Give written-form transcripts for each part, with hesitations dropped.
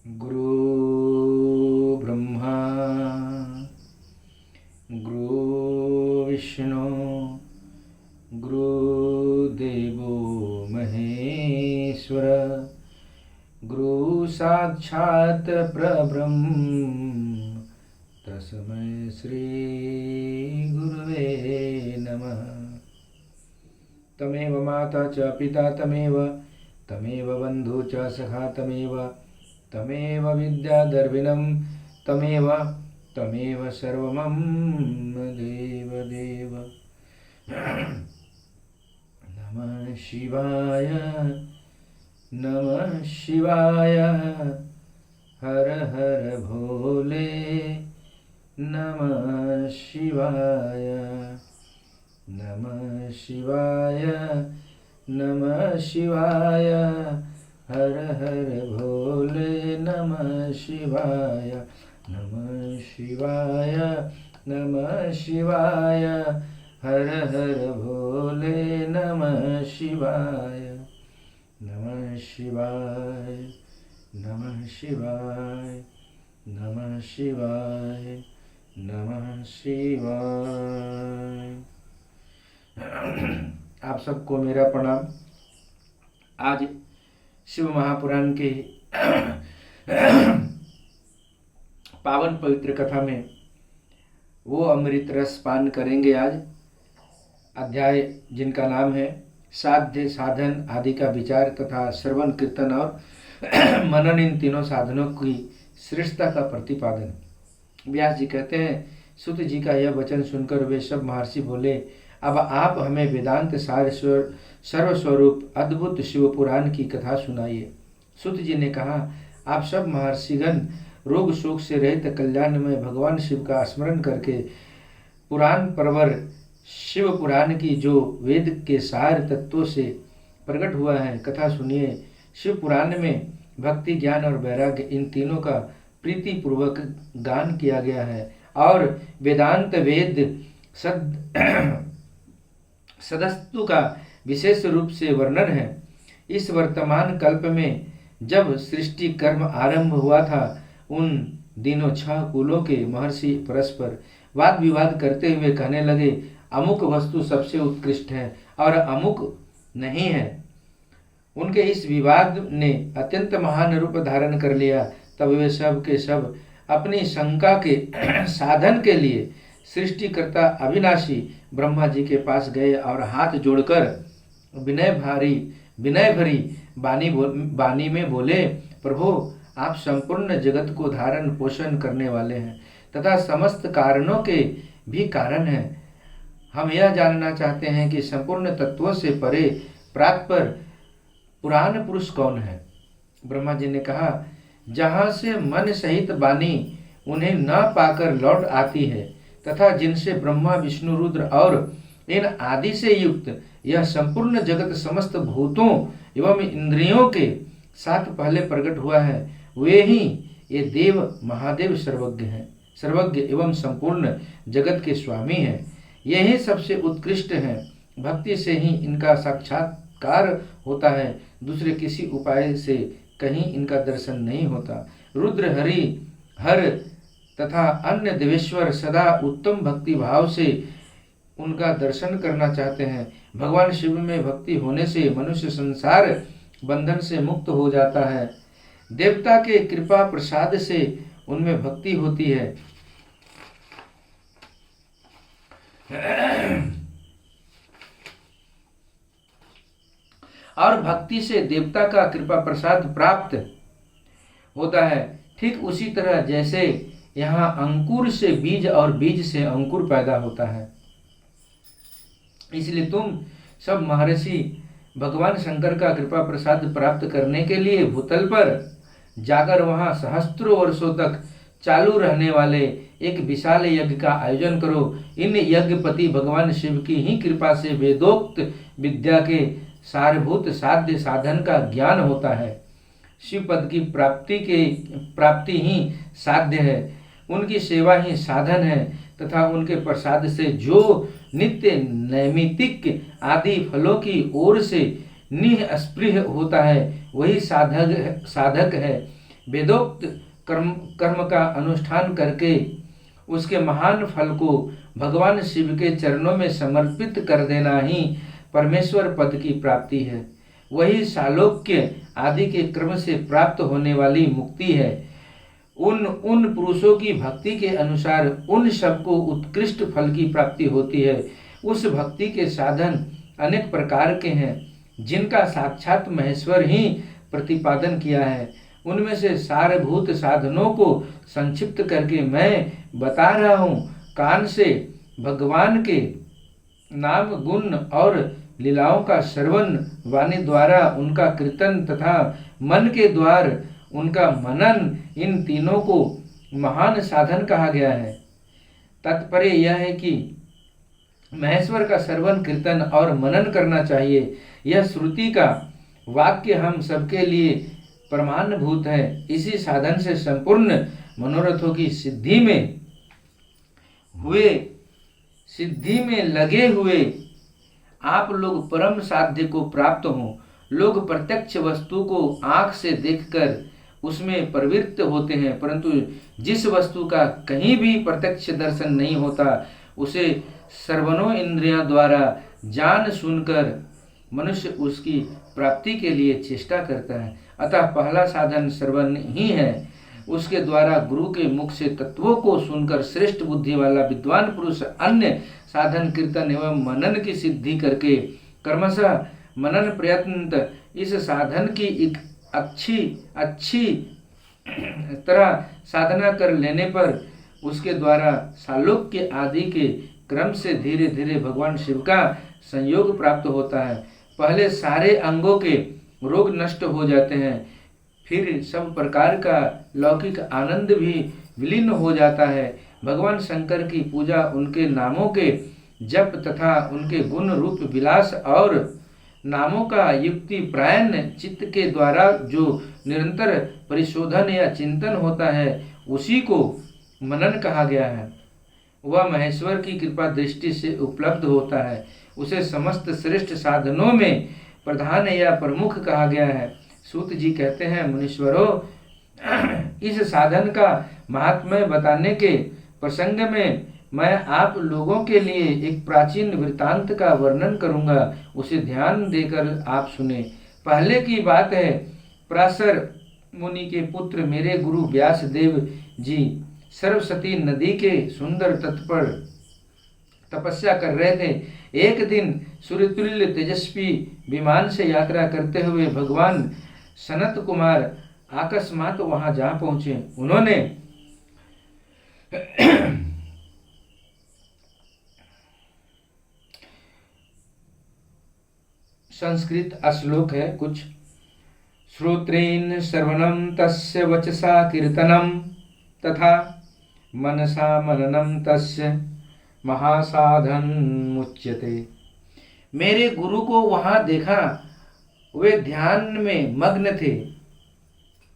गुरु ब्रह्मा गुरु विष्णु गुरुदेवो महेश्वर गुरु साक्षात् परब्रह्म तस्मै श्री गुरुवे नमः। तमेव माता च पिता तमेव बन्धु च सखा तमेव विद्यादर्विनं तमेव सर्वमं देवदेव। नमः शिवाय हर हर भोले नमः शिवाय हर हर भोले नमः शिवाय हर हर भोले नमः शिवाय नमः शिवाय। आप सबको मेरा प्रणाम। आज शिव महापुराण के पावन पवित्र कथा में वो अमृत रस पान करेंगे। आज अध्याय जिनका नाम है साध्य साधन आदि का विचार तथा श्रवण कीर्तन और मनन, इन तीनों साधनों की श्रेष्ठता का प्रतिपादन। व्यास जी कहते हैं, सुत जी का यह वचन सुनकर वे सब महर्षि बोले, अब आप हमें वेदांत सार सर्वस्वरूप अद्भुत शिव पुराण की कथा सुनाइए। सुत जी ने कहा, आप सब महर्षिगण रोग शोक से रहित कल्याण में भगवान शिव का स्मरण करके पुराण परवर शिव पुराण की जो वेद के सार तत्वों से प्रकट हुआ है कथा सुनिए। शिव पुराण में भक्ति, ज्ञान और वैराग्य, इन तीनों का प्रीति पूर्वक गान किया गया है और वेदांत वेद सदस्तु का विशेष रूप से वर्णन है। इस वर्तमान कल्प में जब सृष्टि कर्म आरंभ हुआ था, उन दिनों 6 कुलों के महर्षि परस्पर वाद विवाद करते हुए कहने लगे, अमुक वस्तु सबसे उत्कृष्ट है और अमुक नहीं है। उनके इस विवाद ने अत्यंत महान रूप धारण कर लिया। तब वे सब के सब अपनी शंका के साधन के लिए सृष्टिकर्ता अविनाशी ब्रह्मा जी के पास गए और हाथ जोड़कर विनय भरी वाणी में बोले, प्रभु, आप संपूर्ण जगत को धारण पोषण करने वाले हैं तथा समस्त कारणों के भी कारण हैं। हम यह जानना चाहते हैं कि संपूर्ण तत्वों से परे प्रातपर पुराण पुरुष कौन है। ब्रह्मा जी ने कहा, जहाँ से मन सहित वाणी उन्हें न पाकर लौट आती है तथा जिनसे ब्रह्मा विष्णु रुद्र और इन आदि से युक्त यह संपूर्ण जगत समस्त भूतों एवं इंद्रियों के साथ पहले प्रकट हुआ है, वे ही ये देव महादेव सर्वज्ञ एवं संपूर्ण जगत के स्वामी हैं। यही सबसे उत्कृष्ट हैं। भक्ति से ही इनका साक्षात्कार होता है, दूसरे किसी उपाय से कहीं इनका दर्शन नहीं होता। रुद्र, हरि, हर तथा अन्य देवेश्वर सदा उत्तम भक्ति भाव से उनका दर्शन करना चाहते हैं। भगवान शिव में भक्ति होने से मनुष्य संसार बंधन से मुक्त हो जाता है। देवता के कृपा प्रसाद से उनमें भक्ति होती है। और भक्ति से देवता का कृपा प्रसाद प्राप्त होता है। ठीक उसी तरह जैसे यहाँ अंकुर से बीज और बीज से अंकुर पैदा होता है, इसलिए तुम सब महर्षि भगवान शंकर का कृपा प्रसाद प्राप्त करने के लिए भूतल पर जाकर वहाँ सहस्त्रों वर्षों तक चालू रहने वाले एक विशाल यज्ञ का आयोजन करो। इन यज्ञपति भगवान शिव की ही कृपा से वेदोक्त विद्या के सारभूत साध्य साधन का ज्ञान होता है। शिव पद की प्राप्ति ही साध्य है, उनकी सेवा ही साधन है तथा उनके प्रसाद से जो नित्य नैमित्तिक आदि फलों की ओर से निःस्पृह होता है, वही साधक है। वेदोक्त कर्म का अनुष्ठान करके उसके महान फल को भगवान शिव के चरणों में समर्पित कर देना ही परमेश्वर पद की प्राप्ति है। वही सालोक्य आदि के क्रम से प्राप्त होने वाली मुक्ति है। उन पुरुषों की भक्ति के अनुसार उन सबको उत्कृष्ट फल की प्राप्ति होती है। उस भक्ति के साधन अनेक प्रकार के हैं, जिनका साक्षात महेश्वर ही प्रतिपादन किया है। उनमें से सारभूत साधनों को संक्षिप्त करके मैं बता रहा हूँ। कान से भगवान के नाम गुण और लीलाओं का श्रवण, वाणी द्वारा उनका कीर्तन तथा मन के द्वार उनका मनन, इन तीनों को महान साधन कहा गया है। तात्पर्य यह है कि महेश्वर का श्रवण, कीर्तन और मनन करना चाहिए। यह श्रुति का वाक्य हम सबके लिए प्रमाणभूत है। इसी साधन से संपूर्ण मनोरथों की सिद्धि में लगे हुए आप लोग परम साध्य को प्राप्त हों। लोग प्रत्यक्ष वस्तु को आंख से देखकर उसमें प्रवृत्त होते हैं, परंतु जिस वस्तु का कहीं भी प्रत्यक्ष दर्शन नहीं होता, उसे श्रवणों इंद्रियों द्वारा जान सुनकर मनुष्य उसकी प्राप्ति के लिए चेष्टा करता है। अतः पहला साधन श्रवण ही है। उसके द्वारा गुरु के मुख से तत्वों को सुनकर श्रेष्ठ बुद्धि वाला विद्वान पुरुष अन्य साधन, कीर्तन एवं मनन की सिद्धि करके क्रमशः मनन प्रयत्न इस साधन की एक अच्छी तरह साधना कर लेने पर उसके द्वारा सालोक्य आदि के क्रम से धीरे धीरे भगवान शिव का संयोग प्राप्त होता है। पहले सारे अंगों के रोग नष्ट हो जाते हैं, फिर सब प्रकार का लौकिक आनंद भी विलीन हो जाता है। भगवान शंकर की पूजा, उनके नामों के जप तथा उनके गुण रूप विलास और नामों का युक्ति प्रायण चित्त के द्वारा जो निरंतर परिशोधन या चिंतन होता है, उसी को मनन कहा गया है। वह महेश्वर की कृपा दृष्टि से उपलब्ध होता है। उसे समस्त श्रेष्ठ साधनों में प्रधान या प्रमुख कहा गया है। सूत जी कहते हैं, मुनीश्वरों, इस साधन का महात्म्य बताने के प्रसंग में मैं आप लोगों के लिए एक प्राचीन वृत्तांत का वर्णन करूंगा, उसे ध्यान देकर आप सुने। पहले की बात है, पराशर मुनि के पुत्र मेरे गुरु व्यास देव जी सरस्वती नदी के सुंदर तट पर तपस्या कर रहे थे। एक दिन सूर्यतुल्य तेजस्वी विमान से यात्रा करते हुए भगवान सनत कुमार अकस्मात वहां जा पहुंचे। उन्होंने संस्कृत श्लोक है कुछ, श्रोत्रेण श्रवणं तस्य वचसा कीर्तनं तथा मनसा मननं तस्य महासाधन मुच्यते। मेरे गुरु को वहां देखा, वे ध्यान में मग्न थे।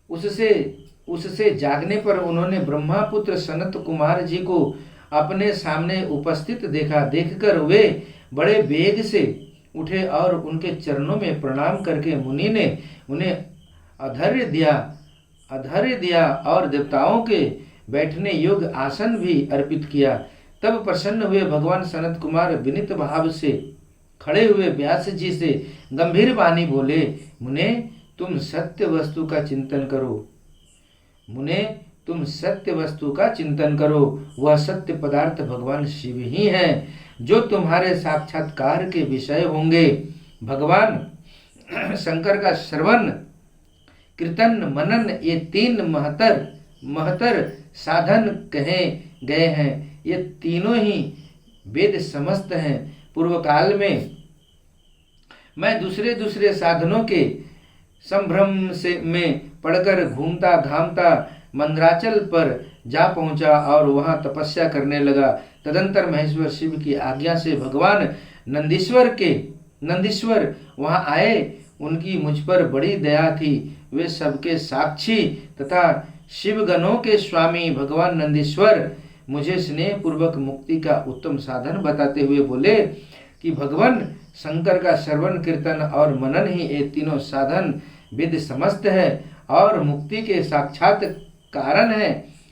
उससे जागने पर उन्होंने ब्रह्मापुत्र सनत कुमार जी को अपने सामने उपस्थित देखा। देखकर वे बड़े वेग से उठे और उनके चरणों में प्रणाम करके मुनि ने उन्हें अधैर्य दिया और देवताओं के बैठने योग्य आसन भी अर्पित किया। तब प्रसन्न हुए भगवान सनत कुमार विनीत भाव से खड़े हुए व्यास जी से गंभीर वाणी बोले, मुने तुम सत्य वस्तु का चिंतन करो। वह सत्य पदार्थ भगवान शिव ही है, जो तुम्हारे साक्षात्कार के विषय होंगे। भगवान शंकर का श्रवण, कीर्तन, मनन, ये तीन महतर साधन कहे गए हैं। ये तीनों ही वेद समस्त हैं। पूर्व काल में मैं दूसरे साधनों के संभ्रम में पड़कर घूमता घामता मंदराचल पर जा पहुंचा और वहां तपस्या करने लगा। तदंतर महेश्वर शिव की आज्ञा से भगवान नंदीश्वर वहां आए। उनकी मुझ पर बड़ी दया थी। वे सबके साक्षी तथा शिवगणों के स्वामी भगवान नंदीश्वर मुझे स्नेह पूर्वक मुक्ति का उत्तम साधन बताते हुए बोले कि भगवान शंकर का श्रवण, कीर्तन और मनन ही ये तीनों साधन वेद समस्त है और मुक्ति के साक्षात कारण है।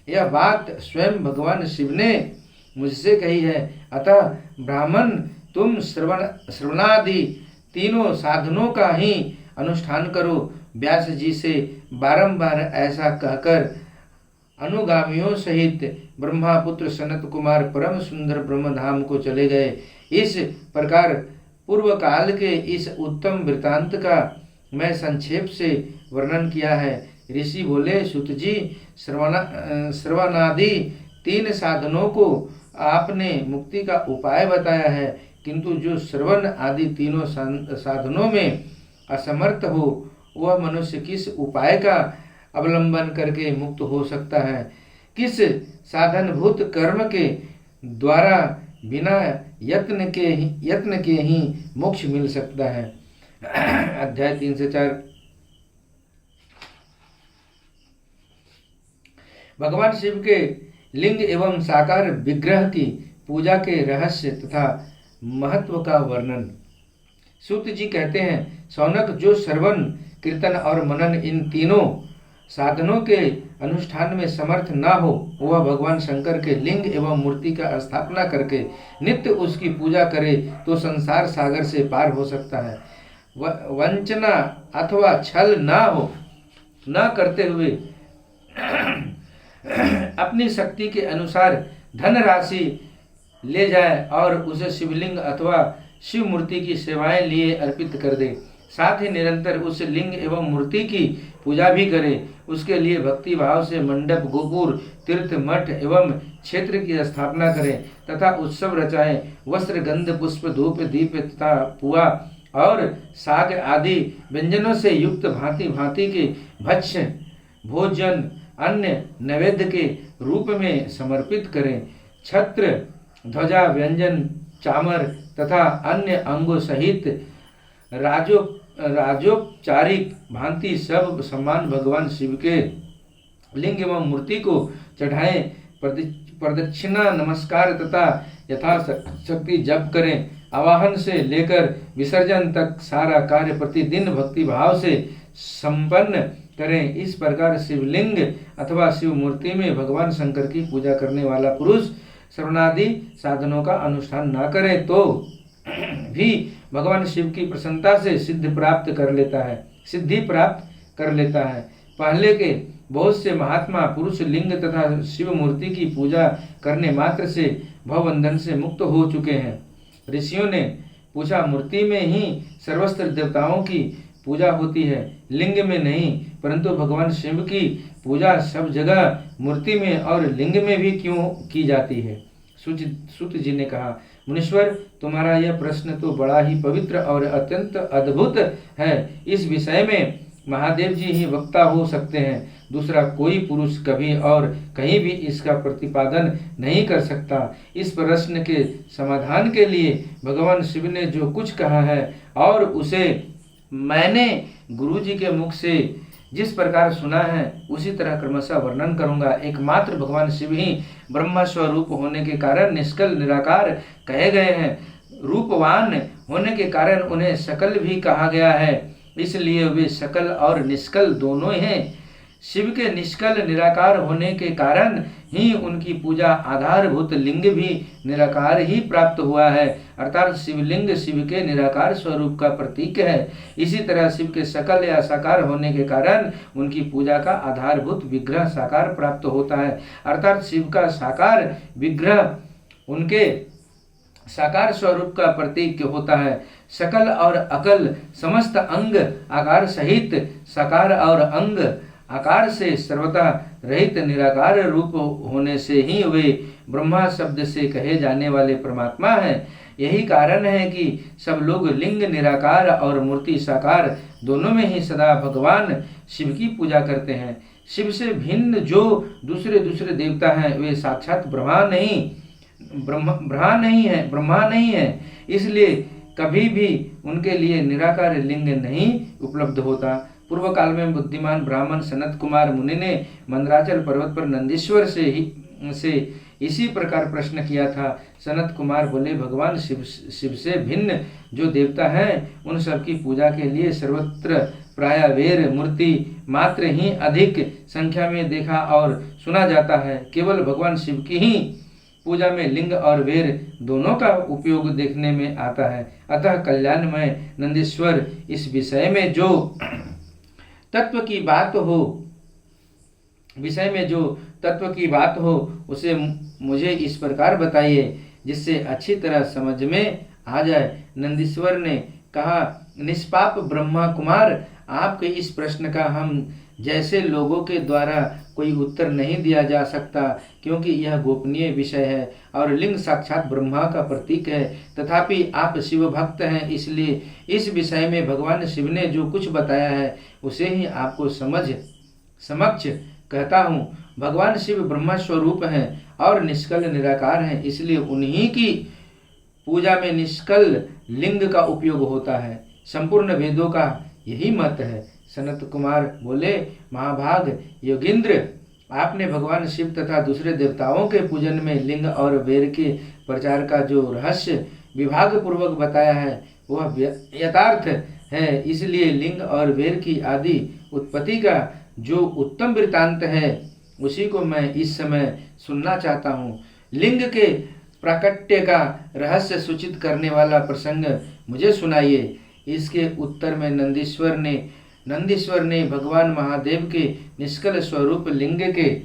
यह बात स्वयं भगवान शिव ने मुझसे कही है। अतः ब्राह्मण, तुम श्रवणादि तीनों साधनों का ही अनुष्ठान करो। व्यास जी से बारंबार ऐसा कहकर अनुगामियों सहित ब्रह्मापुत्र सनत कुमार परम सुंदर ब्रह्म धाम को चले गए। इस प्रकार पूर्व काल के इस उत्तम वृतांत का मैं संक्षेप से वर्णन किया है। ऋषि बोले, सुत जी, श्रवणादि तीन साधनों को आपने मुक्ति का उपाय बताया है, किंतु जो श्रवण आदि तीनों साधनों में असमर्थ हो वह मनुष्य किस उपाय का अवलंबन करके मुक्त हो सकता है? किस साधनभूत कर्म के द्वारा बिना यत्न के ही मोक्ष मिल सकता है? अध्याय 3 से 4। भगवान शिव के लिंग एवं साकार विग्रह की पूजा के रहस्य तथा महत्व का वर्णन। सूत जी कहते हैं, शौनक, जो श्रवण, कीर्तन और मनन इन तीनों साधनों के अनुष्ठान में समर्थ ना हो, वह भगवान शंकर के लिंग एवं मूर्ति का स्थापना करके नित्य उसकी पूजा करे तो संसार सागर से पार हो सकता है। वंचना अथवा छल ना करते हुए अपनी शक्ति के अनुसार धन राशि ले जाए और उसे शिवलिंग अथवा शिव मूर्ति की सेवाएं लिए अर्पित कर दे। साथ ही निरंतर उस लिंग एवं मूर्ति की पूजा भी करे। उसके लिए भक्ति भाव से मंडप, गोपुर, तीर्थ, मठ एवं क्षेत्र की स्थापना करें तथा उत्सव रचाएं। वस्त्र, गंध, पुष्प, धूप, दीप तथा पुआ और साग आदि व्यंजनों से युक्त भांति भांति के भक्ष्य भोजन अन्य नैवेद्य के रूप में समर्पित करें। छत्र, ध्वजा, व्यंजन, चामर तथा अन्य अंगों सहित राजोपचारिक भांति सब सम्मान भगवान शिव के लिंग एवं मूर्ति को चढ़ाएं। प्रदक्षिणा, नमस्कार तथा यथाशक्ति जप करें। आवाहन से लेकर विसर्जन तक सारा कार्य प्रतिदिन भक्ति भाव से संपन्न करें। इस प्रकार शिवलिंग अथवा शिव मूर्ति में भगवान शंकर की पूजा करने वाला पुरुष श्रवणादि साधनों का अनुष्ठान न करे तो भी भगवान शिव की प्रसन्नता से सिद्धि प्राप्त कर लेता है। पहले के बहुत से महात्मा पुरुष लिंग तथा शिव मूर्ति की पूजा करने मात्र से भवबंधन से मुक्त हो चुके हैं। ऋषियों ने पूछा, मूर्ति में ही सर्वस्त्र देवताओं की पूजा होती है, लिंग में नहीं, परंतु भगवान शिव की पूजा सब जगह मूर्ति में और लिंग में भी क्यों की जाती है? सूत जी ने कहा, मुनीश्वर, तुम्हारा यह प्रश्न तो बड़ा ही पवित्र और अत्यंत अद्भुत है। इस विषय में महादेव जी ही वक्ता हो सकते हैं। दूसरा कोई पुरुष कभी और कहीं भी इसका प्रतिपादन नहीं कर सकता। इस प्रश्न के समाधान के लिए भगवान शिव ने जो कुछ कहा है और उसे मैंने गुरु जी के मुख से जिस प्रकार सुना है उसी तरह क्रमशः वर्णन करूंगा। एकमात्र भगवान शिव ही ब्रह्म स्वरूप होने के कारण निष्कल निराकार कहे गए हैं। रूपवान होने के कारण उन्हें सकल भी कहा गया है, इसलिए वे सकल और निष्कल दोनों हैं। शिव के निष्कल निराकार होने के कारण ही उनकी पूजा आधारभूत लिंग भी निराकार ही प्राप्त हुआ है, अर्थात शिवलिंग शिव के निराकार स्वरूप का प्रतीक है। इसी तरह शिव के सकल या साकार होने के कारण उनकी पूजा का आधारभूत विग्रह साकार प्राप्त होता है, अर्थात शिव का साकार विग्रह उनके साकार स्वरूप का प्रतीक होता है। सकल और अकल समस्त अंग आकार सहित साकार और अंग आकार से सर्वथा रहित निराकार रूप होने से ही वे ब्रह्मा शब्द से कहे जाने वाले परमात्मा हैं। यही कारण है कि सब लोग लिंग निराकार और मूर्ति साकार दोनों में ही सदा भगवान शिव की पूजा करते हैं। शिव से भिन्न जो दूसरे देवता हैं वे साक्षात ब्रह्मा नहीं है, इसलिए कभी भी उनके लिए निराकार लिंग नहीं उपलब्ध होता। पूर्व काल में बुद्धिमान ब्राह्मण सनत कुमार मुनि ने मंदराचल पर्वत पर नंदीश्वर से इसी प्रकार प्रश्न किया था। सनत कुमार बोले, भगवान शिव से भिन्न जो देवता हैं उन सब की पूजा के लिए सर्वत्र प्राय वेर मूर्ति मात्र ही अधिक संख्या में देखा और सुना जाता है। केवल भगवान शिव की ही पूजा में लिंग और वेर दोनों का उपयोग देखने में आता है। अतः कल्याणमय नंदीश्वर इस विषय में जो तत्व की बात हो उसे मुझे इस प्रकार बताइए जिससे अच्छी तरह समझ में आ जाए। नंदीश्वर ने कहा, निष्पाप ब्रह्मा कुमार, आपके इस प्रश्न का हम जैसे लोगों के द्वारा कोई उत्तर नहीं दिया जा सकता, क्योंकि यह गोपनीय विषय है और लिंग साक्षात ब्रह्मा का प्रतीक है। तथापि आप शिव भक्त हैं, इसलिए इस विषय में भगवान शिव ने जो कुछ बताया है उसे ही आपको समक्ष कहता हूँ। भगवान शिव ब्रह्मा स्वरूप हैं और निष्कल निराकार हैं, इसलिए उन्हीं की पूजा में निष्कल लिंग का उपयोग होता है। संपूर्ण वेदों का यही मत है। सनत कुमार बोले, महाभाग योगींद्र, आपने भगवान शिव तथा दूसरे देवताओं के पूजन में लिंग और वेर के प्रचार का जो रहस्य विभाग पूर्वक बताया है वह यथार्थ है। इसलिए लिंग और वेर की आदि उत्पत्ति का जो उत्तम वृत्तांत है उसी को मैं इस समय सुनना चाहता हूँ। लिंग के प्राकट्य का रहस्य सूचित करने वाला प्रसंग मुझे सुनाइए। इसके उत्तर में नंदीश्वर ने भगवान महादेव के निष्कल स्वरूप लिंग के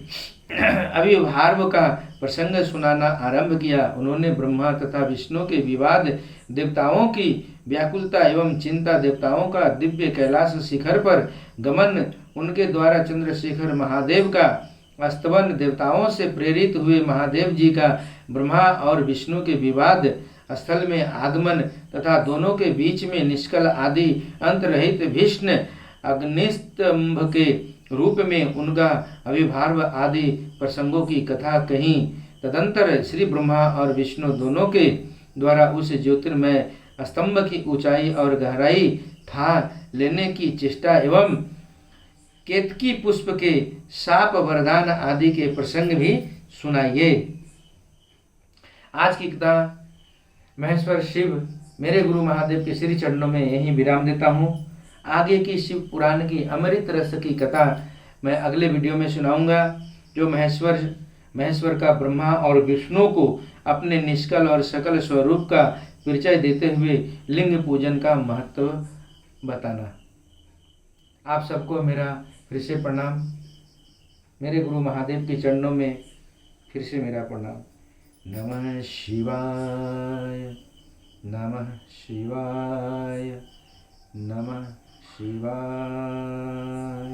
आविर्भाव का प्रसंग सुनाना आरंभ किया। उन्होंने ब्रह्मा तथा विष्णु के विवाद, देवताओं की व्याकुलता एवं चिंता, देवताओं का दिव्य कैलाश शिखर पर गमन, उनके द्वारा चंद्रशेखर महादेव का स्तवन, देवताओं से प्रेरित हुए महादेव जी का ब्रह्मा और विष्णु के विवाद स्थल में आगमन तथा दोनों के बीच में निष्कल आदि अंत रहित भीष्म अग्निस्तंभ के रूप में उनका आविर्भाव आदि प्रसंगों की कथा कही। तदंतर श्री ब्रह्मा और विष्णु दोनों के द्वारा उस ज्योतिर्मय स्तंभ की ऊंचाई और गहराई था लेने की चेष्टा एवं केतकी पुष्प के शाप वरदान आदि के प्रसंग भी सुनाइए। आज की कथा महेश्वर शिव मेरे गुरु महादेव के श्री चरणों में यहीं विराम देता हूँ। आगे की शिव पुराण की अमृत रस की कथा मैं अगले वीडियो में सुनाऊंगा, जो महेश्वर का ब्रह्मा और विष्णु को अपने निष्कल और सकल स्वरूप का परिचय देते हुए लिंग पूजन का महत्व बताना। आप सबको मेरा फिर से प्रणाम। मेरे गुरु महादेव के चरणों में फिर से मेरा प्रणाम। नमः शिवाय, नमः शिवाय, नमः शिवाय,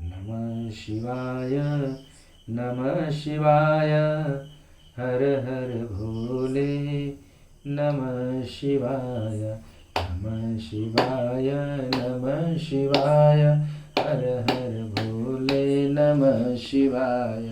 नमः शिवाय, नमः शिवाय, हर हर भोले, नमः शिवाय, नमः शिवाय, नमः शिवाय, हर हर भोले, नमः शिवाय।